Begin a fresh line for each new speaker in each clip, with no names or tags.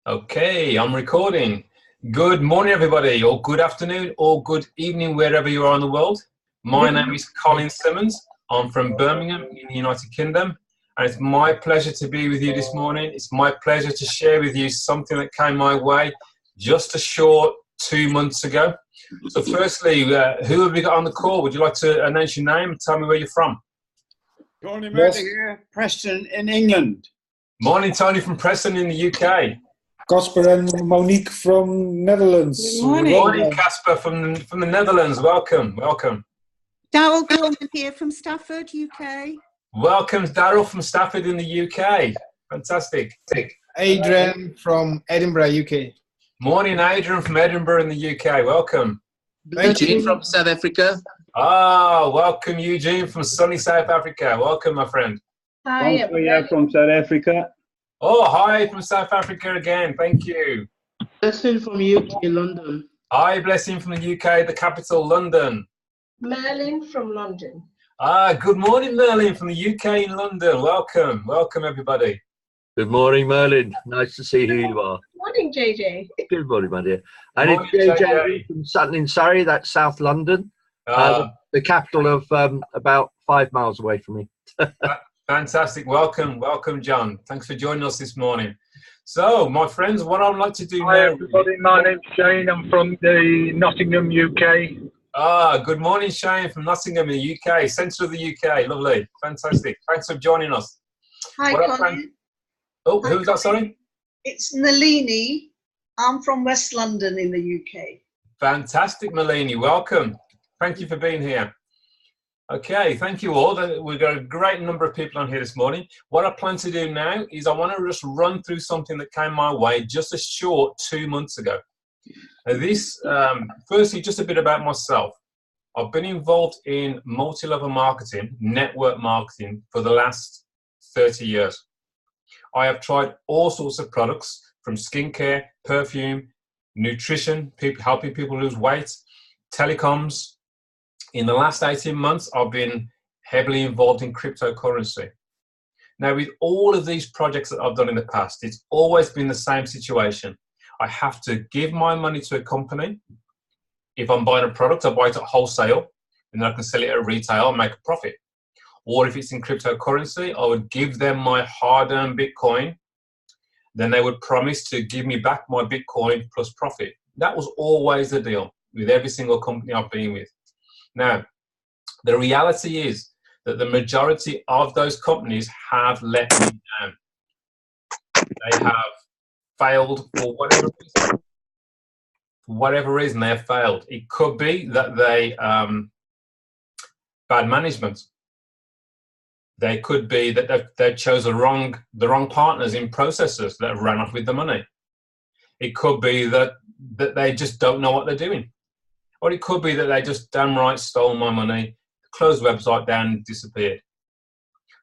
Okay, I'm recording. Good morning, everybody, or good afternoon, or good evening, wherever you are in the world. My name is Colin Simmons. I'm from Birmingham in the United Kingdom, and it's my pleasure to be with you this morning. It's my pleasure to share with you something that came my way just a short 2 months ago. So firstly, who have we got on the call? Would you like to announce your name and tell me where you're from?
Tony Murder here, Preston in England.
Morning, Tony from Preston in the UK.
Casper and Monique from Netherlands.
Good morning.
Morning, Casper from the Netherlands. Welcome, welcome.
Darryl Gilman here from Stafford, UK.
Welcome, Darryl from Stafford in the UK. Fantastic.
Adrian from Edinburgh, UK.
Morning, Adrian from Edinburgh in the UK. Welcome.
Eugene from South Africa.
Ah, welcome, Eugene from sunny South Africa. Welcome, my friend.
Hi, from South Africa.
Oh, hi from South Africa again. Thank you.
Blessing from UK, London.
Hi, Blessing from the UK, the capital, London.
Merlin from London.
Ah, good morning, Merlin from the UK in London. Welcome, welcome, everybody.
Good morning, Merlin. Nice to see who you are.
Morning, JJ.
Good morning, my dear. And
Morning,
it's
JJ.
JJ from Sutton in Surrey, that's South London, the capital of about 5 miles away from me.
Fantastic. Welcome, welcome, John. Thanks for joining us this morning. So, my friends, what I'd like to do
Hi,
now...
everybody. My name's Shane. I'm from the Nottingham, UK.
Ah, good morning, Shane from Nottingham in the UK, centre of the UK. Lovely. Fantastic. Thanks for joining us.
Hi, Colin.
Oh, who's that, sorry?
It's Nalini. I'm from West London in the UK.
Fantastic, Nalini. Welcome. Thank you for being here. Okay, thank you all. We've got a great number of people on here this morning. What I plan to do now is I want to just run through something that came my way just a short 2 months ago. This, firstly, just a bit about myself. I've been involved in multi-level marketing, network marketing for the last 30 years. I have tried all sorts of products from skincare, perfume, nutrition, helping people lose weight, telecoms. In the last 18 months, I've been heavily involved in cryptocurrency. Now, with all of these projects that I've done in the past, it's always been the same situation. I have to give my money to a company. If I'm buying a product, I buy it at wholesale, and then I can sell it at retail and make a profit. Or if it's in cryptocurrency, I would give them my hard-earned Bitcoin. Then they would promise to give me back my Bitcoin plus profit. That was always the deal with every single company I've been with. Now, the reality is that the majority of those companies have let me down. They have failed for whatever reason. For whatever reason, they have failed. It could be that they bad management. They could be that they chose the wrong partners in processes that have run off with the money. It could be that they just don't know what they're doing. Or it could be that they just damn right stole my money, closed the website down and disappeared.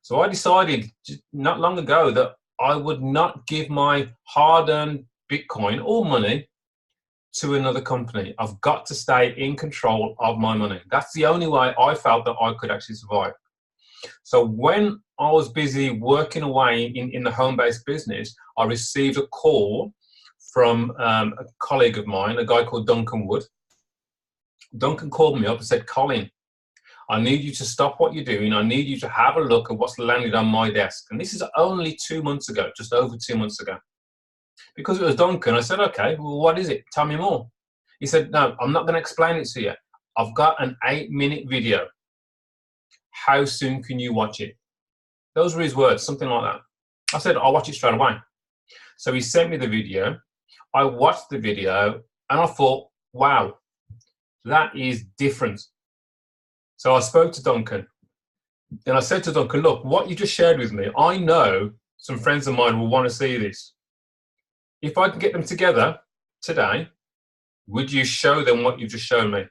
So I decided not long ago that I would not give my hard-earned Bitcoin or money to another company. I've got to stay in control of my money. That's the only way I felt that I could actually survive. So when I was busy working away in the home-based business, I received a call from a colleague of mine, a guy called Duncan Wood. Duncan called me up and said, Colin, I need you to stop what you're doing. I need you to have a look at what's landed on my desk. And this is only 2 months ago, just over 2 months ago. Because it was Duncan, I said, okay, well, what is it? Tell me more. He said, no, I'm not going to explain it to you. I've got an 8-minute video. How soon can you watch it? Those were his words, something like that. I said, I'll watch it straight away. So he sent me the video. I watched the video and I thought, wow, that is different. So I spoke to Duncan and I said to Duncan, look, what you just shared with me, I know some friends of mine will want to see this. If I can get them together today, would you show them what you've just shown me?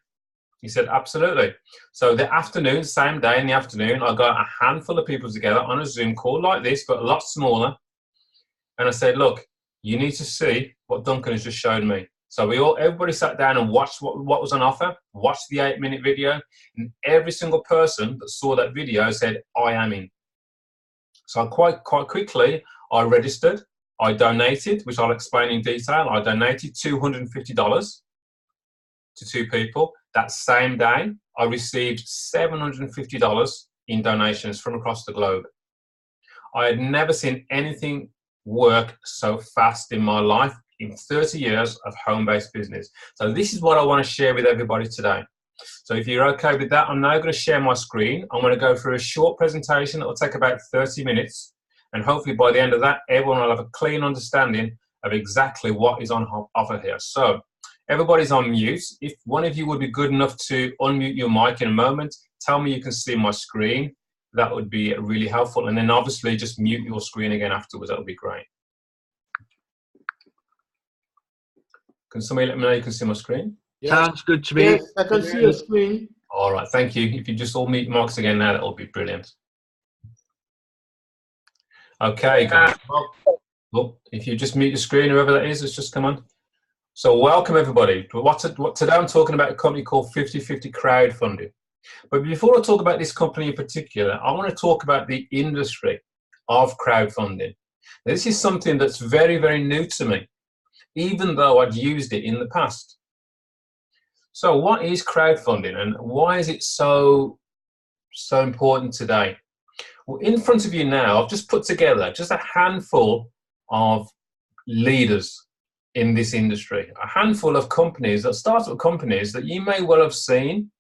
He said, absolutely. So the afternoon, same day in the afternoon, I got a handful of people together on a Zoom call like this, but a lot smaller. And I said, look, you need to see what Duncan has just shown me. So everybody sat down and watched what was on offer, watched the 8-minute video, and every single person that saw that video said, I am in. So quite quickly, I registered. I donated, which I'll explain in detail. I donated $250 to 2 people. That same day, I received $750 in donations from across the globe. I had never seen anything work so fast in my life in 30 years of home-based business. So this is what I want to share with everybody today. So if you're okay with that, I'm now going to share my screen. I'm going to go through a short presentation that will take about 30 minutes. And hopefully by the end of that, everyone will have a clean understanding of exactly what is on offer here. So everybody's on mute. If one of you would be good enough to unmute your mic in a moment, tell me you can see my screen. That would be really helpful. And then obviously just mute your screen again afterwards. That would be great. Can somebody let me know you can see my screen?
Sounds good to me.
Yes, I can see your screen.
All right, thank you. If you just all mute mics again now, that will be brilliant. Okay, guys. Well, if you just mute your screen, whoever that is, it's just come on. So welcome everybody. Today I'm talking about a company called 50/50 Crowdfunding. But before I talk about this company in particular, I want to talk about the industry of crowdfunding. This is something that's very, very new to me, even though I'd used it in the past. So what is crowdfunding and why is it so important today? Well, in front of you now, I've just put together just a handful of leaders in this industry, a handful of companies, startup companies that you may well have seen,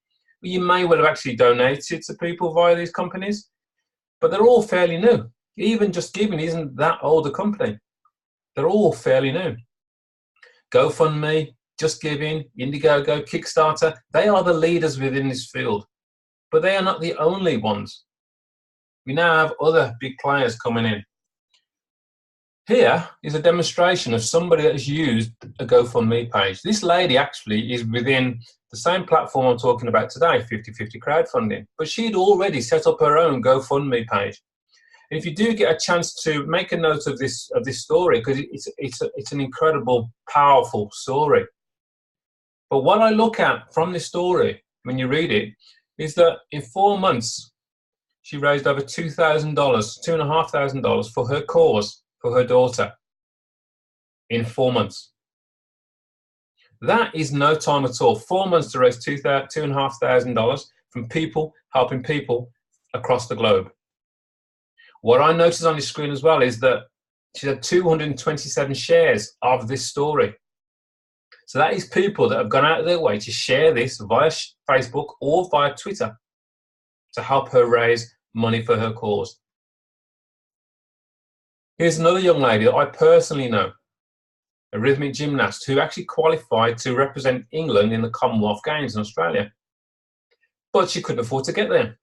you may well have actually donated to people via these companies, but they're all fairly new. Even Just Giving isn't that old a company. They're all fairly new. GoFundMe, Just Giving, Indiegogo, Kickstarter, they are the leaders within this field, but they are not the only ones. We now have other big players coming in. Here is a demonstration of somebody that has used a GoFundMe page. This lady actually is within the same platform I'm talking about today, 50/50 Crowdfunding, but she'd already set up her own GoFundMe page. And if you do get a chance to make a note of this story, because it's an incredible, powerful story. But what I look at from this story, when you read it, is that in 4 months, she raised over $2,000, $2,500 for her cause, for her daughter, in 4 months. That is no time at all. 4 months to raise $2,500 from people helping people across the globe. What I noticed on the screen as well is that she had 227 shares of this story. So that is people that have gone out of their way to share this via Facebook or via Twitter to help her raise money for her cause. Here's another young lady that I personally know, a rhythmic gymnast who actually qualified to represent England in the Commonwealth Games in Australia. But she couldn't afford to get there.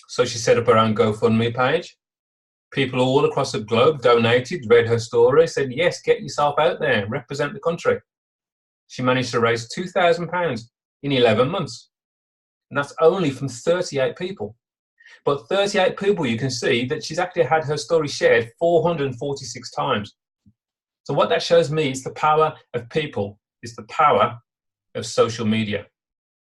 So she set up her own GoFundMe page. People all across the globe donated, read her story, said, yes, get yourself out there and represent the country. She managed to raise £2,000 in 11 months. And that's only from 38 people. But 38 people, you can see that she's actually had her story shared 446 times. So what that shows me is the power of people, is the power of social media.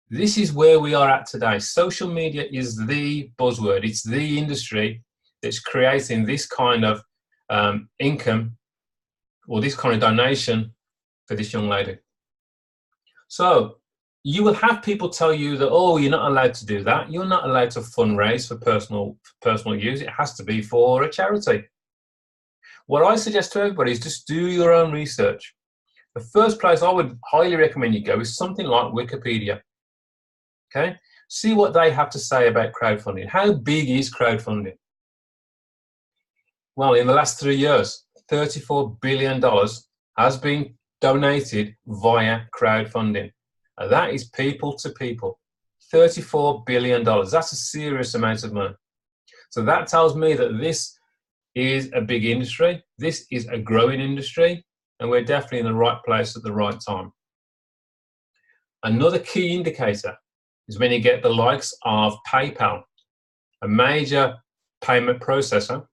This is where we are at today. Social media is the buzzword. It's the industry that's creating this kind of income or this kind of donation for this young lady. So you will have people tell you that, oh, you're not allowed to do that. You're not allowed to fundraise for personal use. It has to be for a charity. What I suggest to everybody is just do your own research. The first place I would highly recommend you go is something like Wikipedia. Okay? See what they have to say about crowdfunding. How big is crowdfunding? Well, in the last 3 years, $34 billion has been donated via crowdfunding. And that is people to people. $34 billion. That's a serious amount of money. So that tells me that this is a big industry. This is a growing industry. And we're definitely in the right place at the right time. Another key indicator is when you get the likes of PayPal, a major payment processor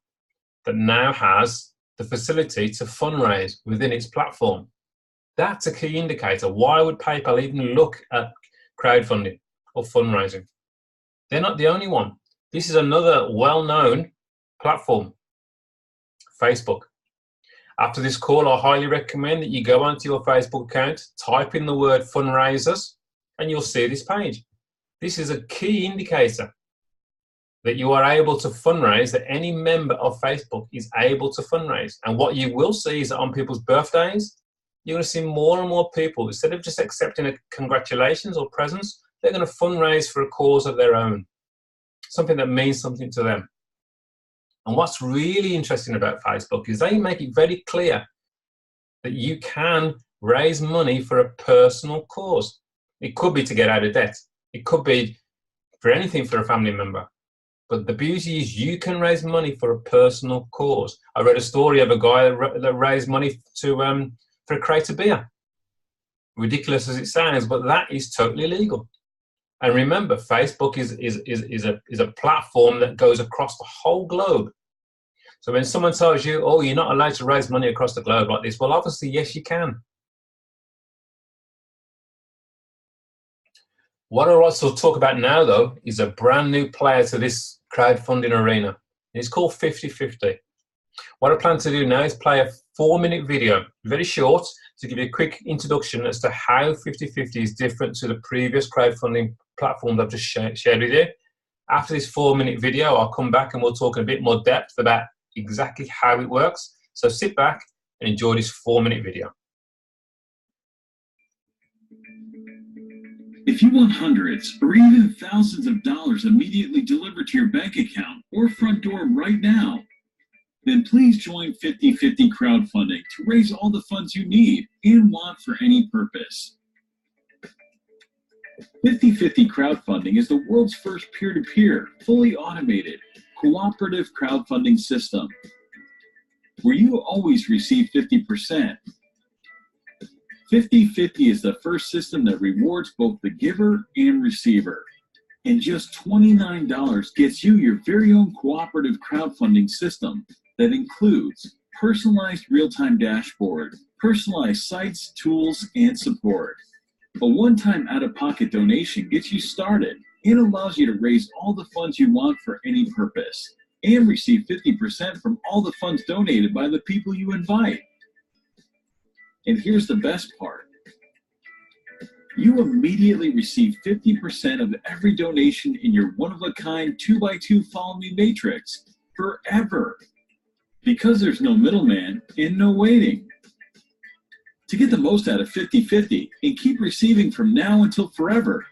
that now has the facility to fundraise within its platform. That's a key indicator. Why would PayPal even look at crowdfunding or fundraising? They're not the only one. This is another well-known platform, Facebook. After this call, I highly recommend that you go onto your Facebook account, type in the word fundraisers, and you'll see this page. This is a key indicator that you are able to fundraise, that any member of Facebook is able to fundraise. And what you will see is that on people's birthdays, you're going to see more and more people, instead of just accepting a congratulations or presents, they're going to fundraise for a cause of their own, something that means something to them. And what's really interesting about Facebook is they make it very clear that you can raise money for a personal cause. It could be to get out of debt. It could be for anything for a family member. But the beauty is you can raise money for a personal cause. I read a story of a guy that raised money to for a crate of beer. Ridiculous as it sounds, but that is totally legal. And remember, Facebook is a platform that goes across the whole globe. So when someone tells you, oh, you're not allowed to raise money across the globe like this, well, obviously, yes, you can. What I want to talk about now, though, is a brand new player to this crowdfunding arena. It's called 50/50. What I plan to do now is play a 4-minute video, very short, to give you a quick introduction as to how 50/50 is different to the previous crowdfunding platforms I've just shared with you. After this 4-minute video, I'll come back and we'll talk in a bit more depth about exactly how it works. So sit back and enjoy this 4-minute video.
If you want hundreds or even thousands of dollars immediately delivered to your bank account or front door right now, then please join 50/50 crowdfunding to raise all the funds you need and want for any purpose. 50/50 crowdfunding is the world's first peer-to-peer, fully automated, cooperative crowdfunding system, where you always receive 50%. 50/50 is the first system that rewards both the giver and receiver. And just $29 gets you your very own cooperative crowdfunding system that includes personalized real-time dashboard, personalized sites, tools, and support. A one-time out-of-pocket donation gets you started and allows you to raise all the funds you want for any purpose and receive 50% from all the funds donated by the people you invite. And here's the best part. You immediately receive 50% of every donation in your one-of-a-kind 2x2 Follow Me matrix forever, because there's no middleman and no waiting. To get the most out of 50/50 and keep receiving from now until forever,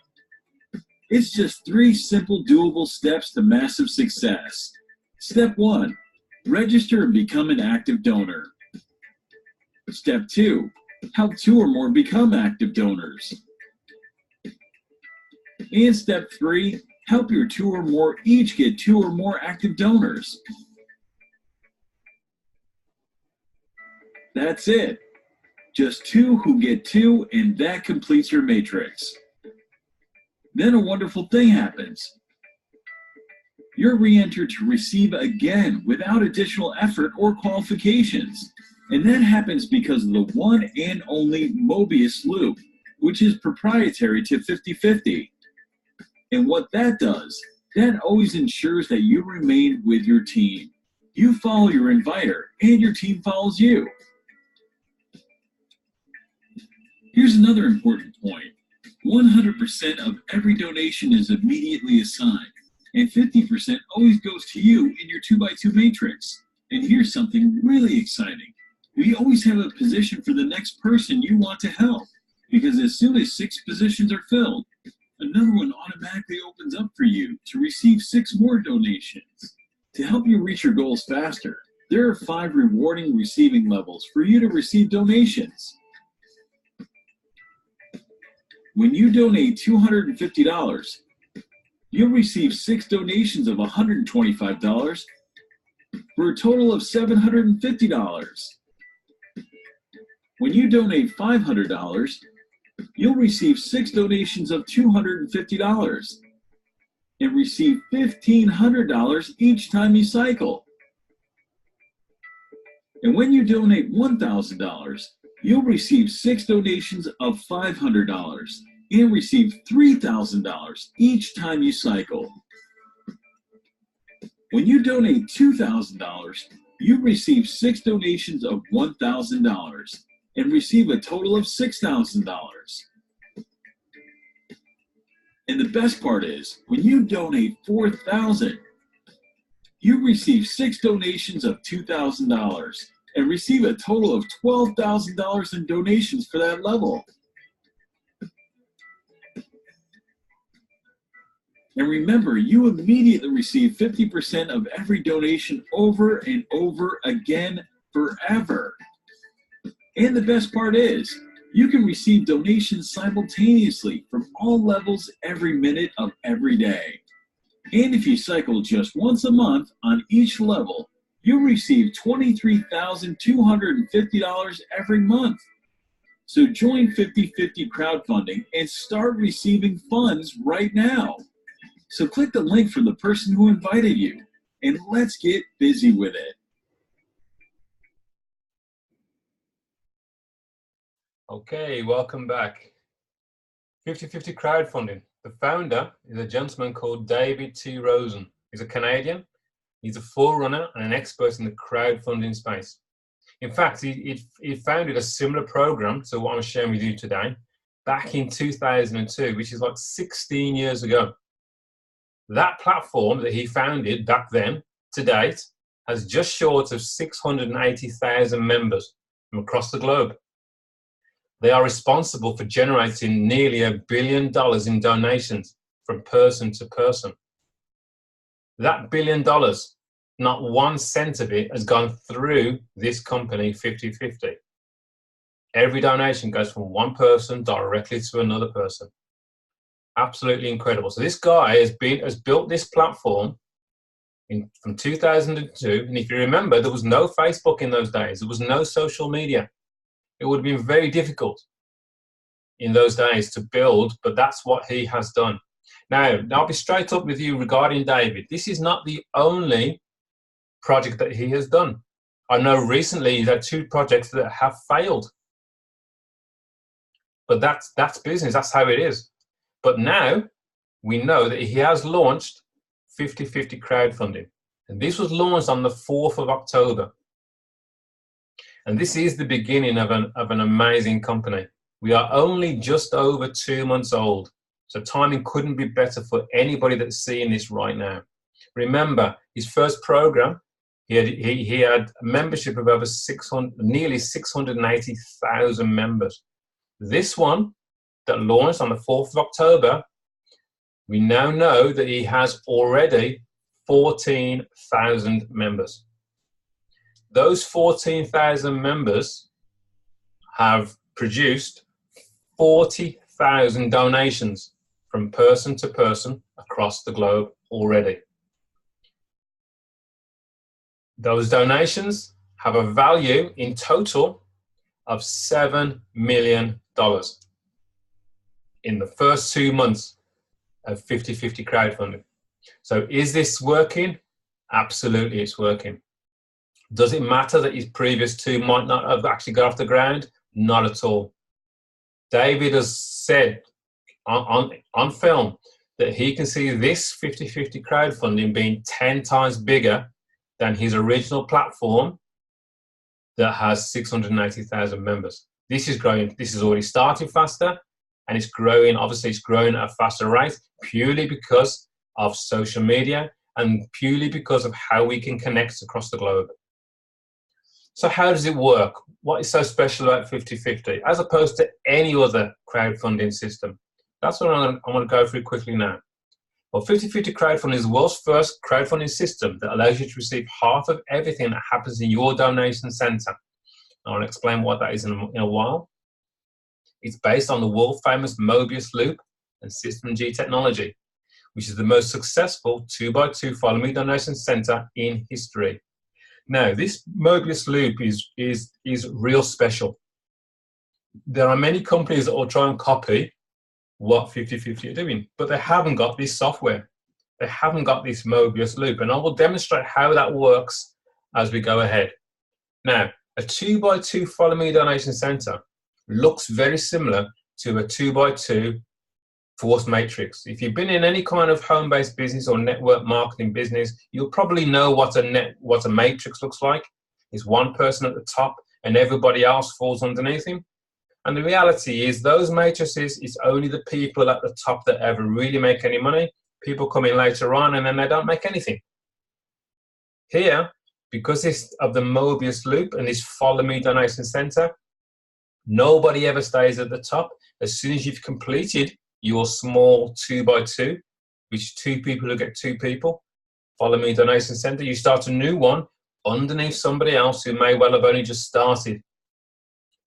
it's just 3 simple, doable steps to massive success. Step 1, register and become an active donor. Step 2, help 2 or more become active donors. And step 3, help your 2 or more each get 2 or more active donors. That's it. Just 2 who get 2, and that completes your matrix. Then a wonderful thing happens. You're re-entered to receive again without additional effort or qualifications. And that happens because of the one and only Mobius loop, which is proprietary to 50/50. And what that does, that always ensures that you remain with your team. You follow your inviter, and your team follows you. Here's another important point. 100% of every donation is immediately assigned, and 50% always goes to you in your 2x2 matrix. And here's something really exciting. We always have a position for the next person you want to help, because as soon as 6 positions are filled, another one automatically opens up for you to receive 6 more donations. To help you reach your goals faster, there are 5 rewarding receiving levels for you to receive donations. When you donate $250, you'll receive 6 donations of $125 for a total of $750. When you donate $500, you'll receive 6 donations of $250 and receive $1,500 each time you cycle. And when you donate $1,000, you'll receive 6 donations of $500 and receive $3,000 each time you cycle. When you donate $2,000, you receive 6 donations of $1,000 and receive a total of $6,000. And the best part is, when you donate $4,000, you receive 6 donations of $2,000 and receive a total of $12,000 in donations for that level. And remember, you immediately receive 50% of every donation over and over again forever. And the best part is, you can receive donations simultaneously from all levels every minute of every day. And if you cycle just once a month on each level, you'll receive $23,250 every month. So join 50/50 crowdfunding and start receiving funds right now. So click the link from the person who invited you, and let's get busy with it.
Okay, welcome back. 50/50 crowdfunding. The founder is a gentleman called David T. Rosen. He's a Canadian. He's a forerunner and an expert in the crowdfunding space. In fact, he founded a similar program to what I'm sharing with you today back in 2002, which is like 16 years ago. That platform that he founded back then, to date, has just short of 680,000 members from across the globe. They are responsible for generating nearly $1 billion in donations from person to person. That $1 billion, not 1 cent of it has gone through this company 50/50. Every donation goes from one person directly to another person. Absolutely incredible. So this guy has built this platform from 2002. And if you remember, there was no Facebook in those days. There was no social media. It would have been very difficult in those days to build, but that's what he has done. Now, I'll be straight up with you regarding David. This is not the only project that he has done. I know recently he's had 2 projects that have failed. But that's business. That's how it is. But now we know that he has launched 50/50 crowdfunding. And this was launched on the 4th of October. And this is the beginning of an amazing company. We are only just over 2 months old. So timing couldn't be better for anybody that's seeing this right now. Remember, his first program, he had a membership of over nearly 680,000 members. This one that launched on the 4th of October, we now know that he has already 14,000 members. Those 14,000 members have produced 40,000 donations from person to person across the globe already. Those donations have a value in total of $7 million in the first 2 months of 50/50 crowdfunding. So is this working? Absolutely, it's working. Does it matter that his previous 2 might not have actually got off the ground? Not at all. David has said on film that he can see this 50/50 crowdfunding being 10 times bigger than his original platform that has 680,000 members. This is growing. This is already starting faster, and it's growing. Obviously, it's growing at a faster rate purely because of social media and purely because of how we can connect across the globe. So how does it work? What is so special about 50/50 as opposed to any other crowdfunding system? That's what I'm going to go through quickly now. Well, 50/50 crowdfunding is the world's first crowdfunding system that allows you to receive half of everything that happens in your donation center. I'll explain what that is in a while. It's based on the world-famous Mobius Loop and System G technology, which is the most successful 2x2 Follow Me donation center in history. Now, this Mobius Loop is real special. There are many companies that will try and copy what 50/50 are doing, but they haven't got this software. They haven't got this Mobius Loop, and I will demonstrate how that works as we go ahead. Now, a 2x2 Follow Me donation center looks very similar to a 2x2 force matrix. If you've been in any kind of home-based business or network marketing business, you'll probably know what a matrix looks like. Is one person at the top and everybody else falls underneath him? And the reality is those matrices, it's only the people at the top that ever really make any money. People come in later on and then they don't make anything. Here, because of the Mobius loop and this follow me donation center, nobody ever stays at the top. As soon as you've completed your small 2x2, which is 2 people who get 2 people, follow me donation center, you start a new one underneath somebody else who may well have only just started.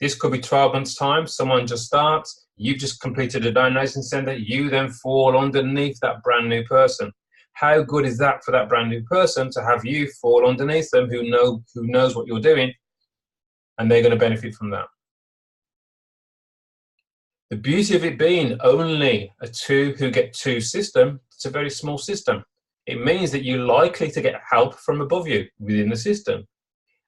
This could be 12 months time, someone just starts, you've just completed a donation center, you then fall underneath that brand new person. How good is that for that brand new person to have you fall underneath them who knows what you're doing, and they're going to benefit from that. The beauty of it being only a 2 who get 2 system, it's a very small system. It means that you're likely to get help from above you within the system,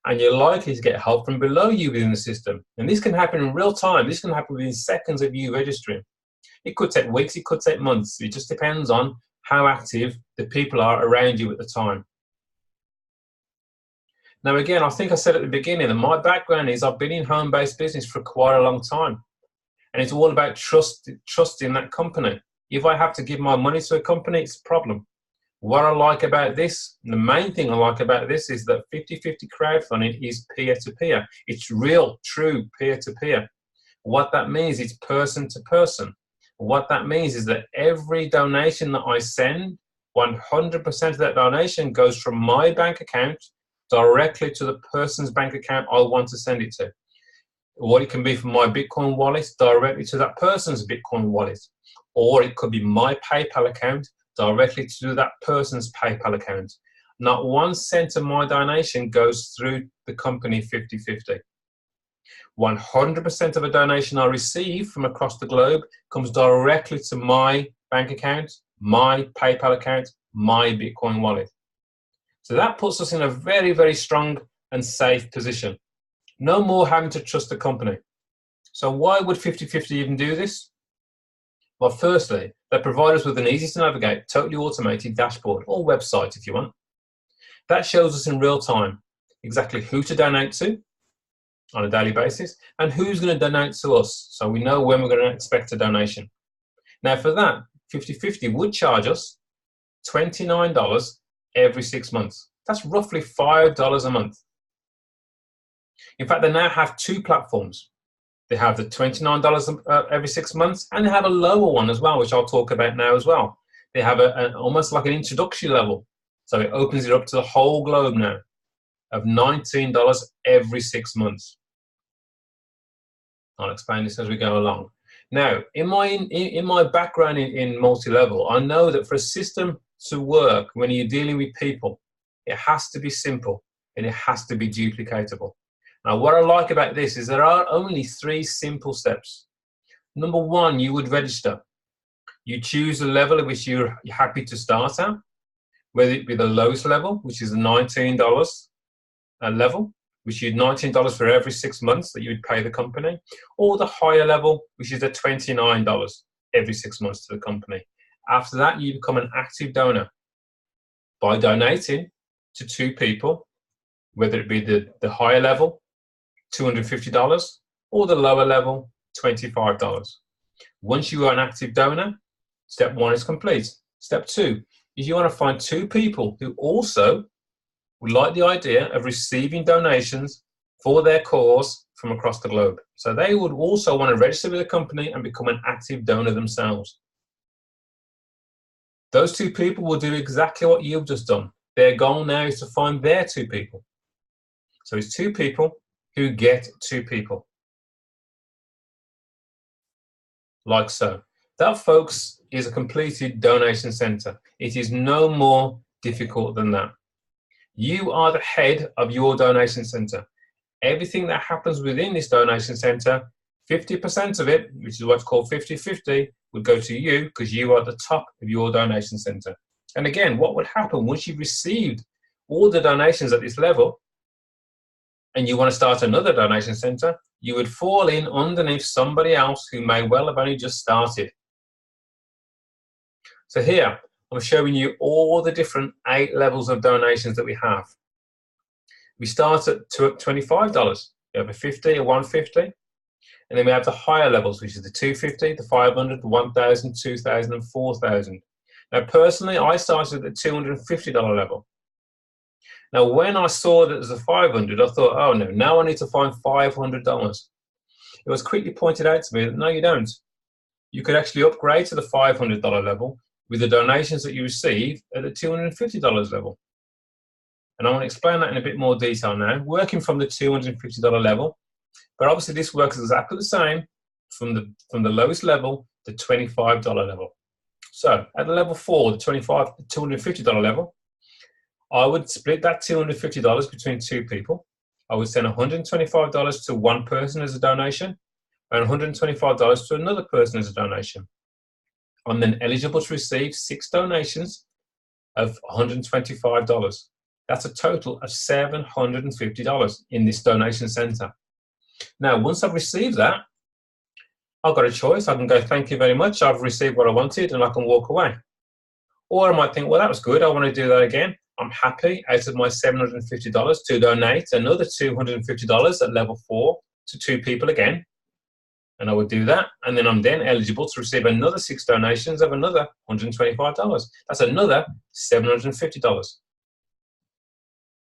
and you're likely to get help from below you within the system. And this can happen in real time. This can happen within seconds of you registering. It could take weeks, it could take months. It just depends on how active the people are around you at the time. Now again, I think I said at the beginning that my background is I've been in home-based business for quite a long time. And it's all about trusting that company. If I have to give my money to a company, it's a problem. What I like about this, the main thing I like about this is that 50/50 crowdfunding is peer-to-peer. It's real, true peer-to-peer. What that means is person to person. What that means is that every donation that I send, 100% of that donation goes from my bank account directly to the person's bank account I want to send it to. Or it can be from my Bitcoin wallet directly to that person's Bitcoin wallet. Or it could be my PayPal account directly to that person's PayPal account. Not 1 cent of my donation goes through the company 50/50. 100% of a donation I receive from across the globe comes directly to my bank account, my PayPal account, my Bitcoin wallet. So that puts us in a very, very strong and safe position. No more having to trust the company. So why would 50/50 even do this? Well, firstly, they provide us with an easy to navigate, totally automated dashboard or website if you want. That shows us in real time exactly who to donate to on a daily basis and who's going to donate to us, so we know when we're going to expect a donation. Now for that, 50/50 would charge us $29 every 6 months. That's roughly $5 a month. In fact, they now have 2 platforms. They have the $29 every 6 months, and they have a lower one as well, which I'll talk about now as well. They have almost like an introductory level. So it opens it up to the whole globe now of $19 every 6 months. I'll explain this as we go along. Now, in my background in multi-level, I know that for a system to work when you're dealing with people, it has to be simple and it has to be duplicatable. Now, what I like about this is there are only 3 simple steps. Number 1, you would register. You choose the level at which you're happy to start at, whether it be the lowest level, which is the $19 level, which is $19 for every 6 months that you would pay the company, or the higher level, which is the $29 every 6 months to the company. After that, you become an active donor by donating to 2 people, whether it be the higher level, $250, or the lower level, $25. Once you are an active donor, step 1 is complete. Step 2 is you want to find 2 people who also would like the idea of receiving donations for their cause from across the globe. So they would also want to register with the company and become an active donor themselves. Those 2 people will do exactly what you've just done. Their goal now is to find their 2 people. So it's 2 people who get 2 people. Like so. That, folks, is a completed donation center. It is no more difficult than that. You are the head of your donation center. Everything that happens within this donation center, 50% of it, which is what's called 50/50, would go to you because you are at the top of your donation center. And again, what would happen once you've received all the donations at this level and you want to start another donation center, you would fall in underneath somebody else who may well have only just started. So here, I'm showing you all the different 8 levels of donations that we have. We start at $25. We have a 50, a 150, and then we have the higher levels, which is the 250, the 500, the 1,000, 2,000, and 4,000. Now, personally, I started at the $250 level. Now, when I saw that there's a 500, I thought, oh no, now I need to find $500. It was quickly pointed out to me that no, you don't. You could actually upgrade to the $500 level with the donations that you receive at the $250 level. And I want to explain that in a bit more detail now, working from the $250 level. But obviously this works exactly the same from the lowest level, the $25 level. So at level 4, the $250 level, I would split that $250 between 2 people. I would send $125 to one person as a donation and $125 to another person as a donation. I'm then eligible to receive 6 donations of $125. That's a total of $750 in this donation center. Now, once I've received that, I've got a choice. I can go, thank you very much, I've received what I wanted, and I can walk away. Or I might think, well, that was good, I want to do that again. I'm happy out of my $750 to donate another $250 at level 4 to 2 people again. And I would do that, and then I'm then eligible to receive another 6 donations of another $125. That's another $750.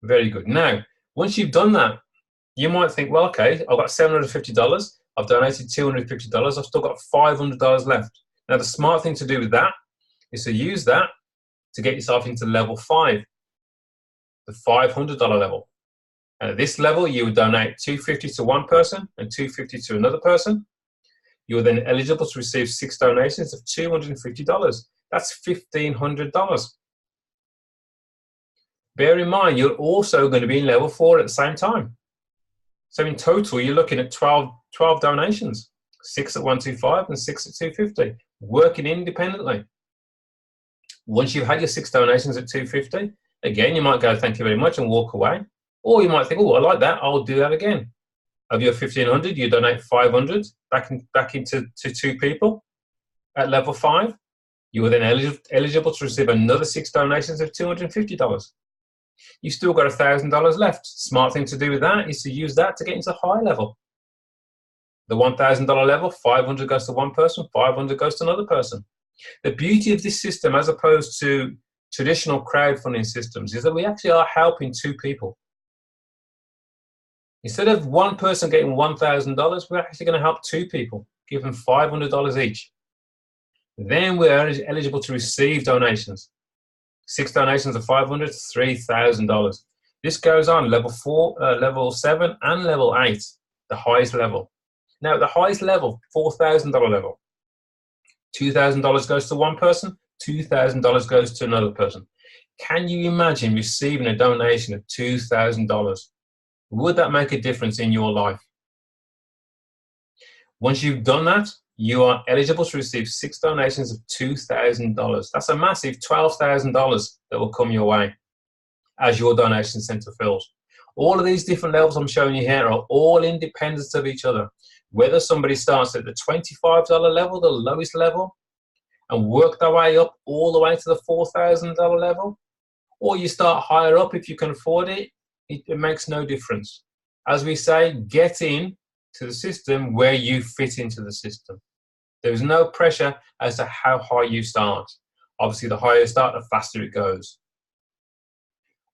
Very good. Now, once you've done that, you might think, well, okay, I've got $750, I've donated $250, I've still got $500 left. Now, the smart thing to do with that is to use that to get yourself into level 5, the $500 level. And at this level, you would donate $250 to one person and $250 to another person. You are then eligible to receive 6 donations of $250. That's $1,500. Bear in mind, you're also going to be in level 4 at the same time. So in total, you're looking at 12 donations, 6 at 125 and 6 at 250, working independently. Once you've had your 6 donations at 250, again, you might go, thank you very much, and walk away. Or you might think, oh, I like that, I'll do that again. Of your 1,500, you donate 500 back into 2 people at level 5. You are then eligible to receive another 6 donations of $250. You've still got $1,000 left. Smart thing to do with that is to use that to get into high level. The $1,000 level, 500 goes to one person, 500 goes to another person. The beauty of this system, as opposed to traditional crowdfunding systems, is that we actually are helping 2 people. Instead of one person getting $1,000, we're actually going to help 2 people, give them $500 each. Then we're eligible to receive donations. 6 donations of $500 to $3,000. This goes on level 4, level 7, and level 8, the highest level. Now, at the highest level, $4,000 level, $2,000 goes to one person, $2,000 goes to another person. Can you imagine receiving a donation of $2,000? Would that make a difference in your life? Once you've done that, you are eligible to receive 6 donations of $2,000. That's a massive $12,000 that will come your way as your donation center fills. All of these different levels I'm showing you here are all independent of each other. Whether somebody starts at the $25 level, the lowest level, and work their way up all the way to the $4,000 level, or you start higher up if you can afford it, it makes no difference. As we say, get in to the system where you fit into the system. There is no pressure as to how high you start. Obviously, the higher you start, the faster it goes.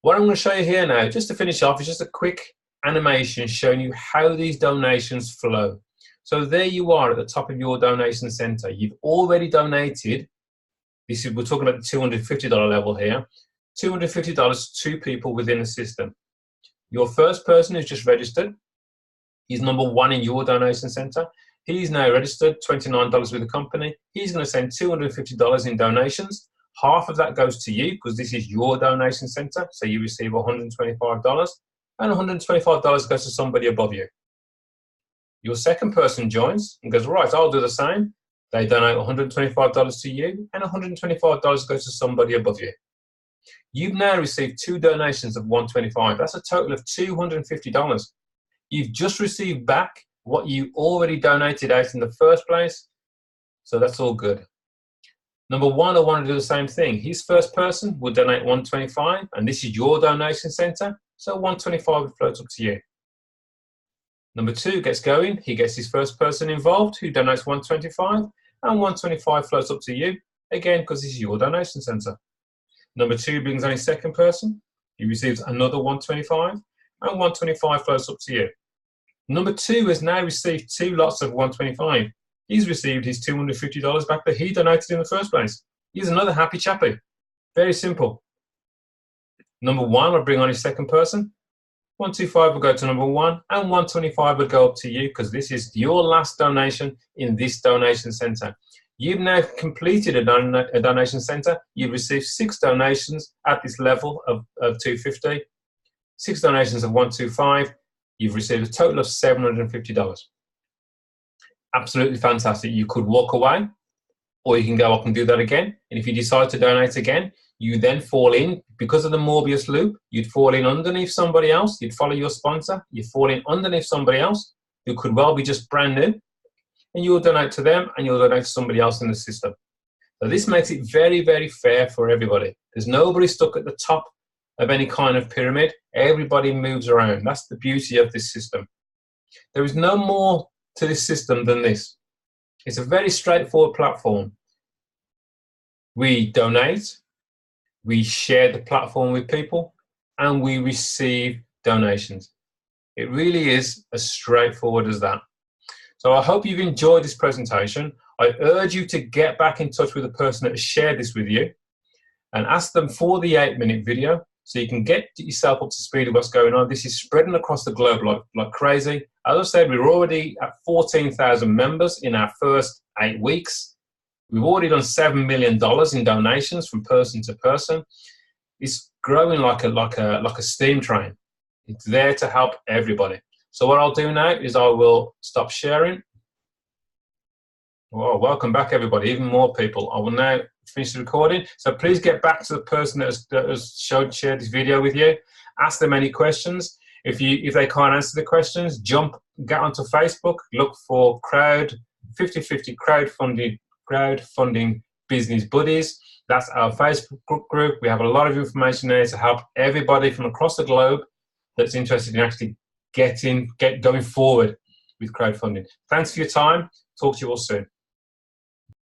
What I'm going to show you here now, just to finish off, is just a quick animation showing you how these donations flow. So there you are at the top of your donation center. You've already donated. We're talking about the $250 level here. $250 to 2 people within the system. Your first person who's just registered, he's number 1 in your donation center. He's now registered, $29 with the company. He's going to send $250 in donations. Half of that goes to you because this is your donation center, so you receive $125, and $125 goes to somebody above you. Your second person joins and goes, right, I'll do the same. They donate $125 to you, and $125 goes to somebody above you. You've now received 2 donations of $125. That's a total of $250. You've just received back what you already donated out in the first place, so that's all good. Number 1, I want to do the same thing. His first person will donate $125, and this is your donation center. So 125 would float up to you. Number 2 gets going. He gets his first person involved who donates 125, and 125 floats up to you, again, because this is your donation centre. Number 2 brings on his second person. He receives another 125, and 125 floats up to you. Number 2 has now received 2 lots of 125. He's received his $250 back that he donated in the first place. He's another happy chappy. Very simple. Number 1 will bring on his second person. 125 will go to number 1, and 125 will go up to you because this is your last donation in this donation centre. You've now completed a donation centre. You've received 6 donations at this level of 250, 6 donations of 125. You've received a total of $750. Absolutely fantastic. You could walk away, or you can go up and do that again. And if you decide to donate again, you then fall in, because of the Morbius loop, you'd fall in underneath somebody else. You'd follow your sponsor. You'd fall in underneath somebody else who could well be just brand new. And you'll donate to them, and you'll donate to somebody else in the system. So this makes it very, very fair for everybody. There's nobody stuck at the top of any kind of pyramid. Everybody moves around. That's the beauty of this system. There is no more to this system than this. It's a very straightforward platform. We donate, we share the platform with people, and we receive donations. It really is as straightforward as that. So I hope you've enjoyed this presentation. I urge you to get back in touch with the person that has shared this with you and ask them for the 8-minute video so you can get yourself up to speed with what's going on. This is spreading across the globe like crazy. As I said, we're already at 14,000 members in our first 8 weeks. We've already done $7 million in donations from person to person. It's growing like a steam train. It's there to help everybody. So what I'll do now is I will stop sharing. Well, welcome back, everybody. Even more people. I will now finish the recording. So please get back to the person that has shared this video with you. Ask them any questions. If they can't answer the questions, get onto Facebook, look for 50/50 crowdfunding business buddies. That's our Facebook group. We have a lot of information there to help everybody from across the globe that's interested in actually going forward with crowdfunding. Thanks for your time. Talk to you all soon.